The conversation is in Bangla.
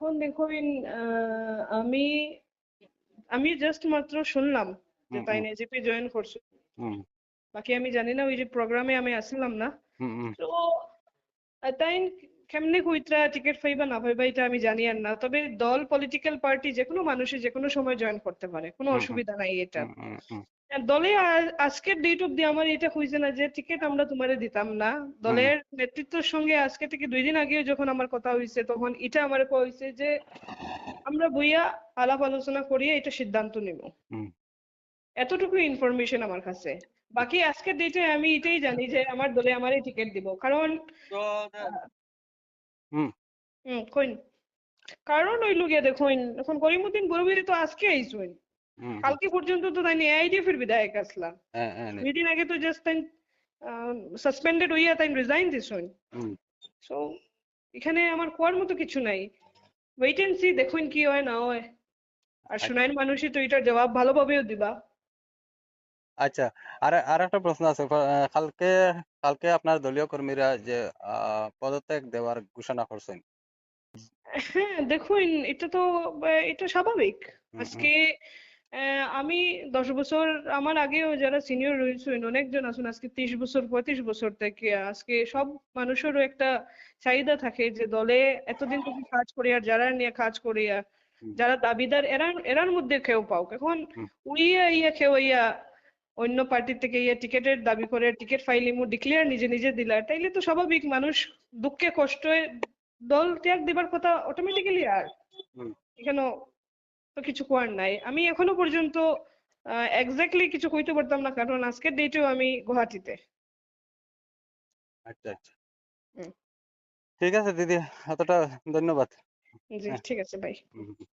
এখন দেখুন, আমি আমি জাস্ট মাত্র শুনলাম যে হুম তাই হুম এজিপি জয়েন করছে। হুম বাকি আমি জানি না, ওই যে প্রোগ্রামে আমি আসলাম না। হুম হুম তো তাই কেমনে কইত্রা টিকিট পাইবা না পাইবা এটা আমি জানি আর না, তবে দল পলিটিক্যাল পার্টি যে কোনো মানুষই যে কোনো সময় জয়েন করতে পারে, কোনো হুম হুম অসুবিধা নাই এটা। হুম হুম হুম আর দলে আজকের ডেট অব্দি আমার এটা হয়েছে না যে টিকিট আমরা তোমারে দিতাম না। হুম দলের নেতৃত্বের সঙ্গে আজকে থেকে 2 দিন আগে যখন আমার কথা হয়েছে তখন এটা আমার কইছে যে আমরা বইয়া আলাপ আলোচনা করিয়ে এটা সিদ্ধান্ত নিব। হুম এতটুকু ইনফরমেশন আমার কাছে। বাকি আজকের ডেটে আমি এটাই জানি যে আমার দলে আমারই টিকিট দিব, কারণ আহ, হুম কইন, কারণ হইল গিয়া দেখুন, এখন করিমউদ্দিন বড়বুইয়া তো আজকে আইসুন। হুম হুম কালকে পর্যন্ত তো তাই এআইডিএফ এর বিধায়ক আসলা। হ্যাঁ হ্যাঁ 2 দিন আগে তো জাস্ট তাই সাসপেন্ডেড হইয়া তাই রিজাইন দিছুন। হুম সো এখানে আমার কোয়ার মতো কিছু নাই। ওয়েট এন্ড সি, দেখুন কি হয় না হয়। আর আচ্ছা শুনাইন মানুষই তো এটার জবাব ভালোভাবেও দিবা। আচ্ছা, আর আর একটা প্রশ্ন আছে। কালকে কালকে আপনার দলীয় কর্মীরা যে পদত্যাগ দেওয়ার ঘোষণা করছেন। হ্যাঁ দেখুন, এটা তো এটা স্বাভাবিক। হুম হুম আজকে আমি 10 বছর, আমার আগেও যারা সিনিয়র রয়েছেন অনেকজন আছেন আজকে 30 বছর 35 বছর থেকে, আজকে সব মানুষেরও একটা চাহিদা থাকে যে দলে এতদিন থেকে কাজ করি আর যারা নিয়ে কাজ করি আর হুম যারা দাবিদার এরার এরার মধ্যে কেউ পাও এখন হুম উড়িয়া ইয়া কেউ ইয়া অন্য পার্টি থেকে ইয়া টিকেটের দাবি করে টিকেট ফাইলিমু ডিক্লেয়ার নিজে নিজে দিলা, তাইলে তো স্বাভাবিক মানুষ দুঃখে কষ্টে দল ত্যাগ দিবার কথা অটোমেটিক্যালি। আর হুম। এখানে তো কিছু করার নাই। আমি এখনো পর্যন্ত এক্স্যাক্টলি কিছু কইতে পারতাম না, কারণ আজকের ডেটেও আমি গুয়াহাটিতে। আচ্ছা আচ্ছা, হুম, ঠিক আছে দিদি, এতটা ধন্যবাদ। জি হ্যাঁ। ঠিক আছে, বাই। হুম, হুম।